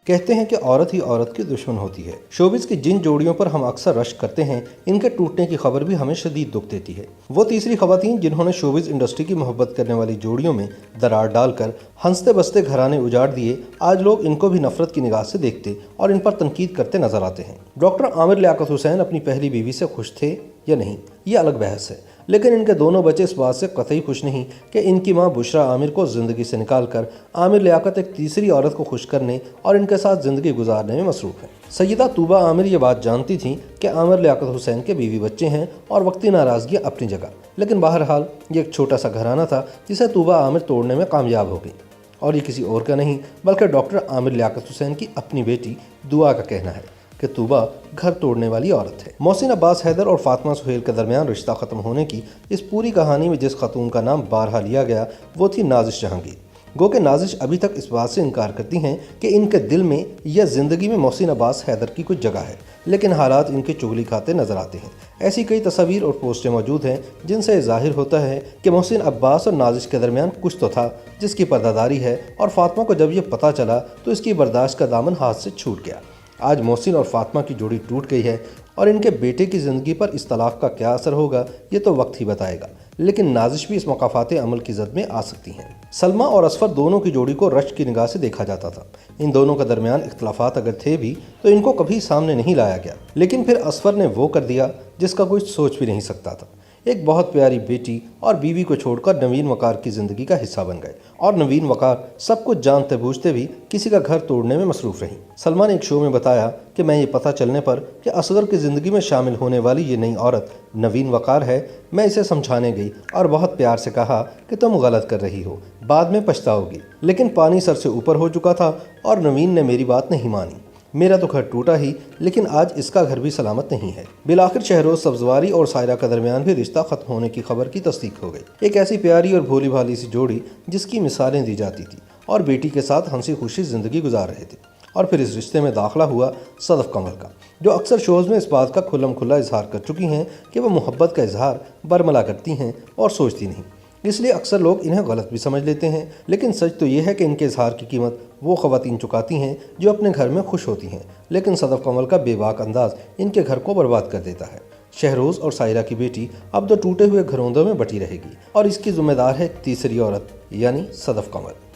کہتے ہیں کہ عورت ہی عورت کی دشمن ہوتی ہے۔ شوبز کی جن جوڑیوں پر ہم اکثر رشک کرتے ہیں، ان کے ٹوٹنے کی خبر بھی ہمیں شدید دکھ دیتی ہے۔ وہ تیسری خواتین جنہوں نے شوبز انڈسٹری کی محبت کرنے والی جوڑیوں میں درار ڈال کر ہنستے بستے گھرانے اجاڑ دیے، آج لوگ ان کو بھی نفرت کی نگاہ سے دیکھتے اور ان پر تنقید کرتے نظر آتے ہیں۔ ڈاکٹر عامر لیاقت حسین اپنی پہلی بیوی سے خوش تھے یا نہیں، یہ الگ بحث ہے، لیکن ان کے دونوں بچے اس بات سے قطعی خوش نہیں کہ ان کی ماں بشرا عامر کو زندگی سے نکال کر عامر لیاقت ایک تیسری عورت کو خوش کرنے اور ان کے ساتھ زندگی گزارنے میں مصروف ہیں۔ سیدہ طوبہ عامر یہ بات جانتی تھیں کہ عامر لیاقت حسین کے بیوی بچے ہیں اور وقتی ناراضگیاں اپنی جگہ، لیکن بہرحال یہ ایک چھوٹا سا گھرانہ تھا جسے طوبہ عامر توڑنے میں کامیاب ہو گئی، اور یہ کسی اور کا نہیں بلکہ ڈاکٹر عامر لیاقت حسین کی اپنی بیٹی دعا کا کہنا ہے کہ طوبہ گھر توڑنے والی عورت ہے۔ محسن عباس حیدر اور فاطمہ سہیل کے درمیان رشتہ ختم ہونے کی اس پوری کہانی میں جس خاتون کا نام بارہا لیا گیا وہ تھی نازش جہانگیر۔ گو کہ نازش ابھی تک اس بات سے انکار کرتی ہیں کہ ان کے دل میں یا زندگی میں محسن عباس حیدر کی کچھ جگہ ہے، لیکن حالات ان کے چغلی کھاتے نظر آتے ہیں۔ ایسی کئی تصاویر اور پوسٹیں موجود ہیں جن سے ظاہر ہوتا ہے کہ محسن عباس اور نازش کے درمیان کچھ تو تھا جس کی پردہ داری ہے، اور فاطمہ کو جب یہ پتہ چلا تو اس کی برداشت کا دامن ہاتھ سے چھوٹ گیا۔ آج محسن اور فاطمہ کی جوڑی ٹوٹ گئی ہے، اور ان کے بیٹے کی زندگی پر اس طلاق کا کیا اثر ہوگا یہ تو وقت ہی بتائے گا، لیکن نازش بھی اس مقافات عمل کی زد میں آ سکتی ہیں۔ سلمیٰ اور اصفر دونوں کی جوڑی کو رشک کی نگاہ سے دیکھا جاتا تھا۔ ان دونوں کے درمیان اختلافات اگر تھے بھی تو ان کو کبھی سامنے نہیں لایا گیا، لیکن پھر اصفر نے وہ کر دیا جس کا کوئی سوچ بھی نہیں سکتا تھا۔ ایک بہت پیاری بیٹی اور بیوی کو چھوڑ کر نوین وقار کی زندگی کا حصہ بن گئے، اور نوین وقار سب کچھ جانتے بوجھتے بھی کسی کا گھر توڑنے میں مصروف رہیں۔ سلمیٰ نے ایک شو میں بتایا کہ میں یہ پتہ چلنے پر کہ اصغر کی زندگی میں شامل ہونے والی یہ نئی عورت نوین وقار ہے، میں اسے سمجھانے گئی اور بہت پیار سے کہا کہ تم غلط کر رہی ہو، بعد میں پچھتاؤ گی، لیکن پانی سر سے اوپر ہو چکا تھا اور نوین نے میری بات نہیں مانی۔ میرا تو گھر ٹوٹا ہی، لیکن آج اس کا گھر بھی سلامت نہیں ہے۔ بالآخر شہروز سبزواری اور سائرہ کے درمیان بھی رشتہ ختم ہونے کی خبر کی تصدیق ہو گئی۔ ایک ایسی پیاری اور بھولی بھالی سی جوڑی جس کی مثالیں دی جاتی تھی اور بیٹی کے ساتھ ہنسی خوشی زندگی گزار رہے تھے، اور پھر اس رشتے میں داخلہ ہوا صدف قمر کا، جو اکثر شوز میں اس بات کا کھلم کھلا اظہار کر چکی ہیں کہ وہ محبت کا اظہار برملا کرتی ہیں اور سوچتی نہیں، اس لیے اکثر لوگ انہیں غلط بھی سمجھ لیتے ہیں، لیکن سچ تو یہ ہے کہ ان کے اظہار کی قیمت وہ خواتین چکاتی ہیں جو اپنے گھر میں خوش ہوتی ہیں، لیکن صدف قمر کا بے باک انداز ان کے گھر کو برباد کر دیتا ہے۔ شہروز اور سائرہ کی بیٹی اب تو ٹوٹے ہوئے گھروندوں میں بٹی رہے گی، اور اس کی ذمہ دار ہے ایک تیسری عورت یعنی صدف قمر۔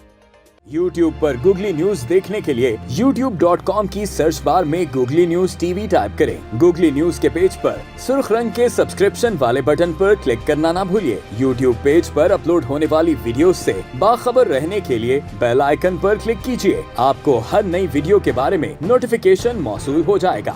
YouTube پر گوگلی نیوز دیکھنے کے لیے youtube.com کی سرچ بار میں googly news T V type کریں۔ گوگلی نیوز کے پیج پر سرخ رنگ کے سبسکرپشن والے بٹن پر کلک کرنا نہ بھولیے۔ YouTube پیج پر اپلوڈ ہونے والی ویڈیوز سے باخبر رہنے کے لیے بیل آئیکن پر کلک کیجیے۔ آپ کو ہر نئی ویڈیو کے بارے میں نوٹیفیکیشن موصول ہو جائے گا۔